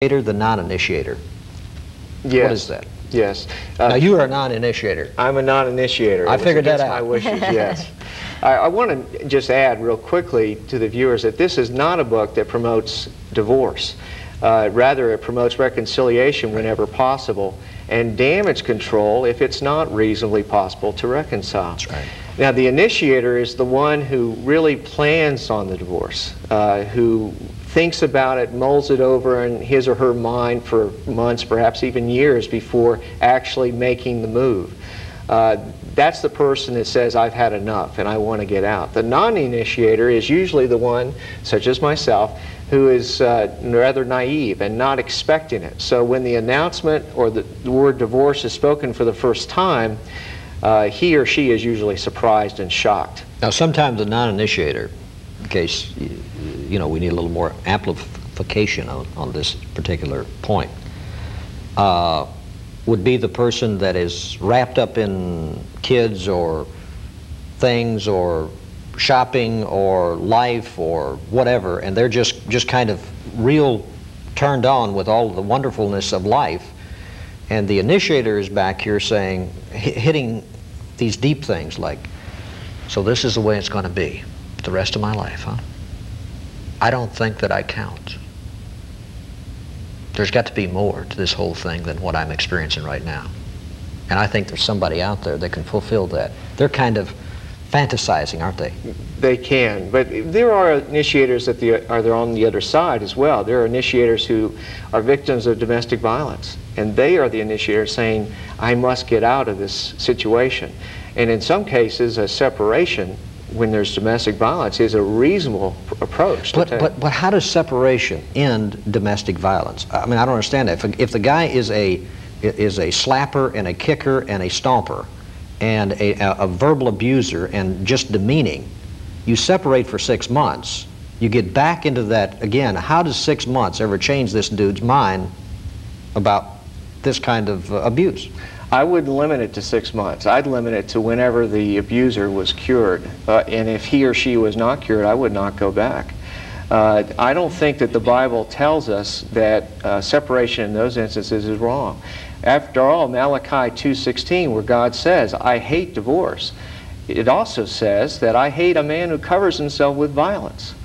The non-initiator. Yes. What is that? Yes. Now you are a non-initiator. I'm a non-initiator. I figured that out. My wishes, yes. I want to just add real quickly to the viewers that this is not a book that promotes divorce. Rather, it promotes reconciliation whenever possible and damage control if it's not reasonably possible to reconcile. That's right. Now, the initiator is the one who really plans on the divorce, who thinks about it, mulls it over in his or her mind for months, perhaps even years before actually making the move. That's the person that says, I've had enough and I want to get out. The non-initiator is usually the one, such as myself, who is rather naive and not expecting it. So when the announcement or the word divorce is spoken for the first time, he or she is usually surprised and shocked. Now sometimes the non-initiator, in case you know we need a little more amplification on this particular point, would be the person that is wrapped up in kids or things or shopping or life or whatever, and they're just kind of real turned on with all the wonderfulness of life, and the initiator is back here saying, hitting these deep things like, so this is the way it's going to be the rest of my life, huh? I don't think that I count. There's got to be more to this whole thing than what I'm experiencing right now. And I think there's somebody out there that can fulfill that. They're kind of fantasizing, aren't they? They can, but there are initiators that are on the other side as well. There are initiators who are victims of domestic violence, and they are the initiators saying, I must get out of this situation. And in some cases, a separation when there's domestic violence is a reasonable approach to take. But how does separation end domestic violence? I mean, I don't understand that. If the guy is a slapper and a kicker and a stomper and a verbal abuser and just demeaning, you separate for 6 months, you get back into that again. How does 6 months ever change this dude's mind about this kind of abuse? I wouldn't limit it to 6 months. I'd limit it to whenever the abuser was cured. And if he or she was not cured, I would not go back. I don't think that the Bible tells us that separation in those instances is wrong. After all, Malachi 2:16, where God says, I hate divorce, it also says that I hate a man who covers himself with violence.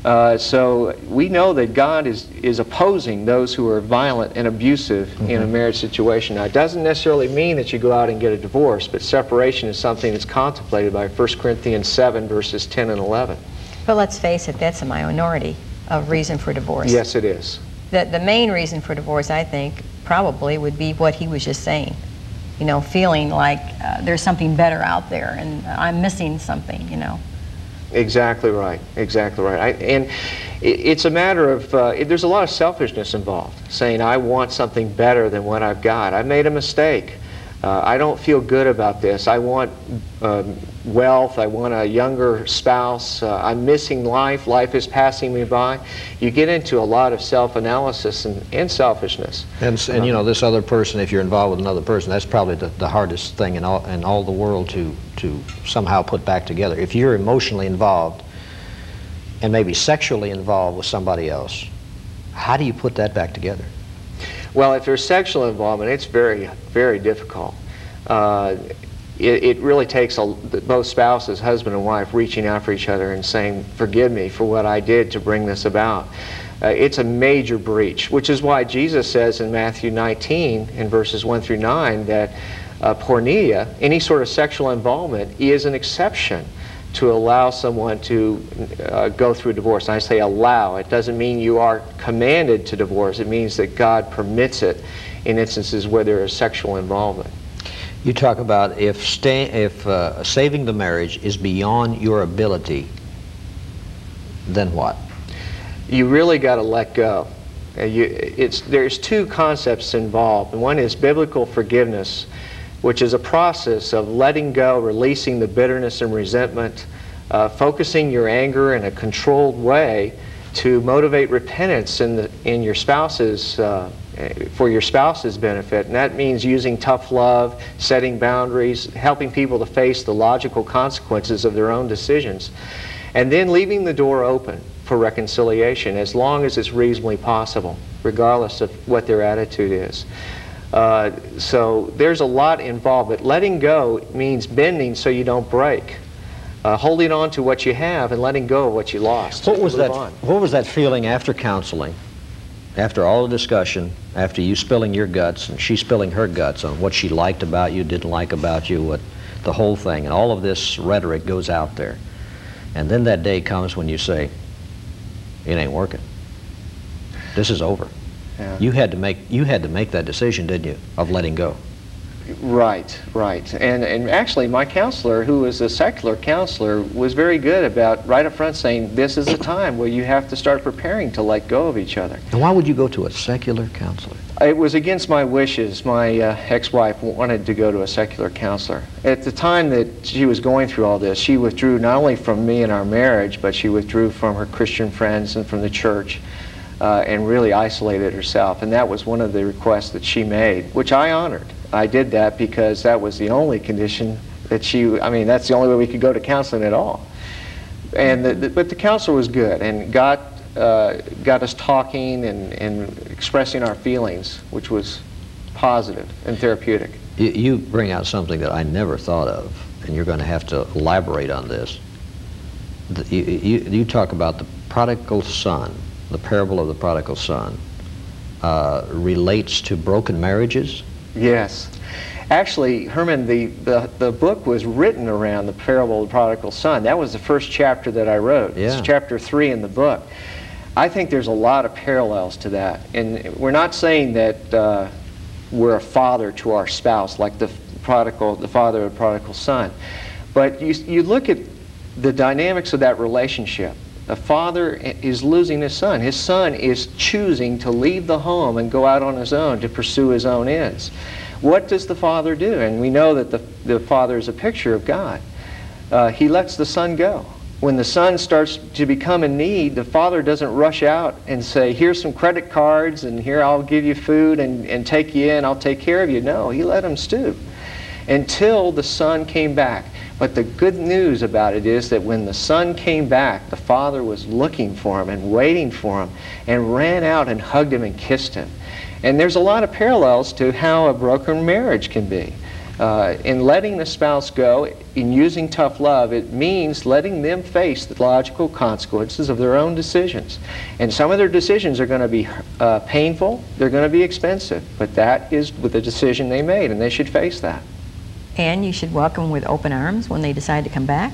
So we know that God is opposing those who are violent and abusive in a marriage situation. Now, it doesn't necessarily mean that you go out and get a divorce, but separation is something that's contemplated by 1 Corinthians 7, verses 10 and 11. But let's face it, that's a minority of reason for divorce. Yes, it is. The main reason for divorce, I think, probably would be what he was just saying. You know, feeling like there's something better out there and I'm missing something, you know. Exactly right. Exactly right. And it's a matter of, there's a lot of selfishness involved, saying I want something better than what I've got. I made a mistake. I don't feel good about this. I want wealth. I want a younger spouse. I'm missing life. Life is passing me by. You get into a lot of self-analysis and selfishness. And you know, this other person, if you're involved with another person, that's probably the hardest thing in all the world to somehow put back together. If you're emotionally involved and maybe sexually involved with somebody else, how do you put that back together? Well, if there's sexual involvement, it's very, very difficult. It really takes both spouses, husband and wife, reaching out for each other and saying, forgive me for what I did to bring this about. It's a major breach, which is why Jesus says in Matthew 19, in verses 1 through 9, that porneia, any sort of sexual involvement, is an exception to allow someone to go through divorce. And I say allow. It doesn't mean you are commanded to divorce. It means that God permits it in instances where there is sexual involvement. You talk about if saving the marriage is beyond your ability, then what? You really got to let go. There's two concepts involved. One is biblical forgiveness, which is a process of letting go, releasing the bitterness and resentment, focusing your anger in a controlled way to motivate repentance in your spouse's for your spouse's benefit. And that means using tough love, setting boundaries, helping people to face the logical consequences of their own decisions, and then leaving the door open for reconciliation as long as it's reasonably possible. regardless of what their attitude is. So there's a lot involved, but letting go means bending so you don't break. Holding on to what you have and letting go of what you lost. What was that feeling after counseling, after all the discussion, after you spilling your guts and she spilling her guts on what she liked about you, didn't like about you, what the whole thing, and all of this rhetoric goes out there, and then that day comes when you say, it ain't working. This is over. Yeah. You had to make that decision, didn't you, of letting go? Right, right. And actually my counselor, who was a secular counselor, was very good about right up front saying, this is a time where you have to start preparing to let go of each other. And why would you go to a secular counselor? It was against my wishes. My ex-wife wanted to go to a secular counselor. At the time that she was going through all this, she withdrew not only from me and our marriage, but she withdrew from her Christian friends and from the church. And really isolated herself. And that was one of the requests that she made, which I honored. I did that because that was the only condition that that's the only way we could go to counseling at all. And but the counselor was good and got us talking and expressing our feelings, which was positive and therapeutic. You bring out something that I never thought of, and you're going to have to elaborate on this. You talk about the prodigal son. The parable of the prodigal son relates to broken marriages? Yes. Actually, Herman, the book was written around the parable of the prodigal son. That was the first chapter that I wrote. Yeah. It's chapter 3 in the book. I think there's a lot of parallels to that. And we're not saying that we're a father to our spouse like the father of the prodigal son. But you look at the dynamics of that relationship. A father is losing his son. His son is choosing to leave the home and go out on his own to pursue his own ends. What does the father do? And we know that the father is a picture of God. He lets the son go. When the son starts to become in need, the father doesn't rush out and say, here's some credit cards and here I'll give you food and take you in, I'll take care of you. No, he let him stew until the son came back. But the good news about it is that when the son came back, the father was looking for him and waiting for him and ran out and hugged him and kissed him. And there's a lot of parallels to how a broken marriage can be. In letting the spouse go, in using tough love, it means letting them face the logical consequences of their own decisions. And some of their decisions are going to be painful, they're going to be expensive, but that is the decision they made, and they should face that. And you should welcome with open arms when they decide to come back?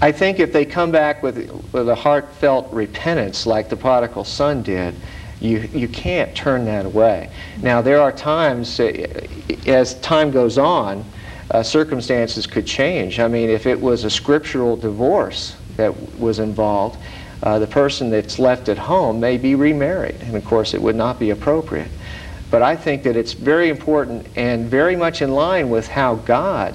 I think if they come back with a heartfelt repentance like the prodigal son did, you can't turn that away. Now, there are times, as time goes on, circumstances could change. I mean, if it was a scriptural divorce that was involved, the person that's left at home may be remarried, and of course it would not be appropriate. But I think that it's very important and very much in line with how God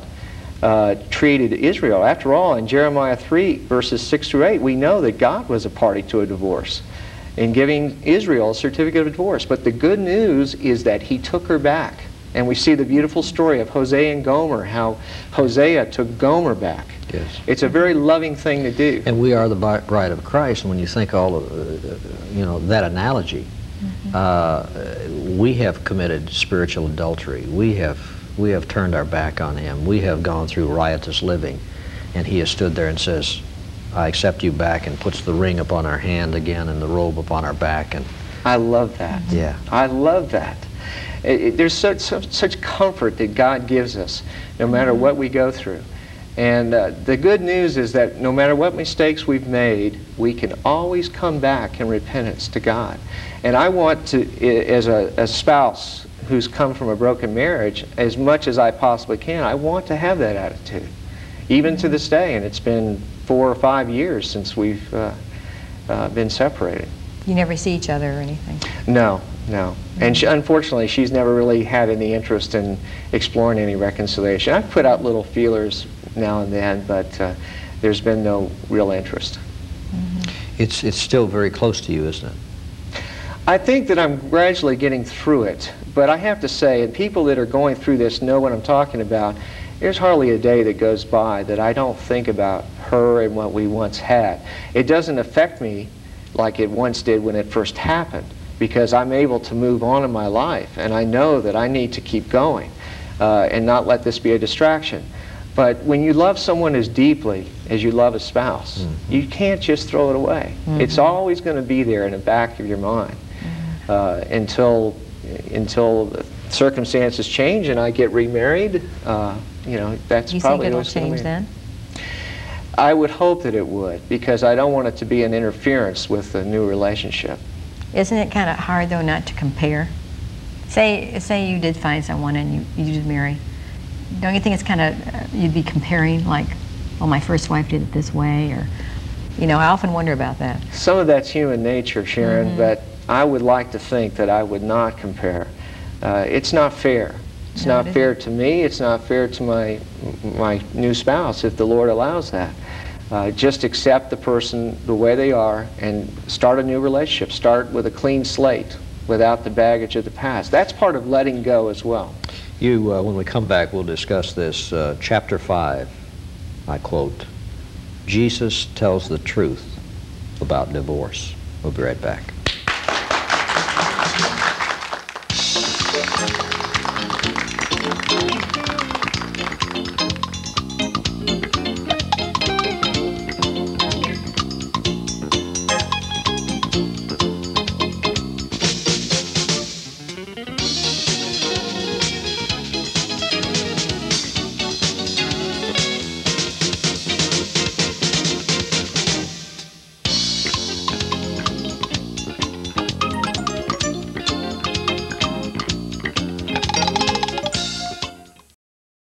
treated Israel. After all, in Jeremiah 3, verses 6 through 8, we know that God was a party to a divorce in giving Israel a certificate of divorce. But the good news is that he took her back. And we see the beautiful story of Hosea and Gomer, how Hosea took Gomer back. Yes. It's a very loving thing to do. And we are the bride of Christ, and when you think all of that analogy, we have committed spiritual adultery. We have turned our back on him. We have gone through riotous living, and he has stood there and says, I accept you back, and puts the ring upon our hand again and the robe upon our back. And I love that. Yeah. I love that. There's such comfort that God gives us no matter what we go through. And the good news is that no matter what mistakes we've made, we can always come back in repentance to God. And I want to, as a spouse who's come from a broken marriage, as much as I possibly can, I want to have that attitude, even to this day. And it's been 4 or 5 years since we've been separated. You never see each other or anything? No, no. And unfortunately, she's never really had any interest in exploring any reconciliation. I've put out little feelers now and then, but there's been no real interest. It's still very close to you, isn't it? I think that I'm gradually getting through it, but I have to say, and people that are going through this know what I'm talking about, there's hardly a day that goes by that I don't think about her and what we once had. It doesn't affect me like it once did when it first happened, because I'm able to move on in my life, and I know that I need to keep going and not let this be a distraction. But when you love someone as deeply as you love a spouse, you can't just throw it away. It's always going to be there in the back of your mind until circumstances change and I get remarried. You know, that's you probably think what's it'll going to change then? I would hope that it would, because I don't want it to be an interference with the new relationship. Isn't it kind of hard, though, not to compare? Say you did find someone and you did marry. Don't you think it's kind of, you'd be comparing, like, well, my first wife did it this way, or, you know, I often wonder about that. Some of that's human nature, Sharon, but I would like to think that I would not compare. It's not fair. It's not fair to me. It's not fair to my new spouse, if the Lord allows that. Just accept the person the way they are and start a new relationship. Start with a clean slate without the baggage of the past. That's part of letting go as well. When we come back, we'll discuss this. Chapter 5, I quote, "Jesus tells the truth about divorce." We'll be right back.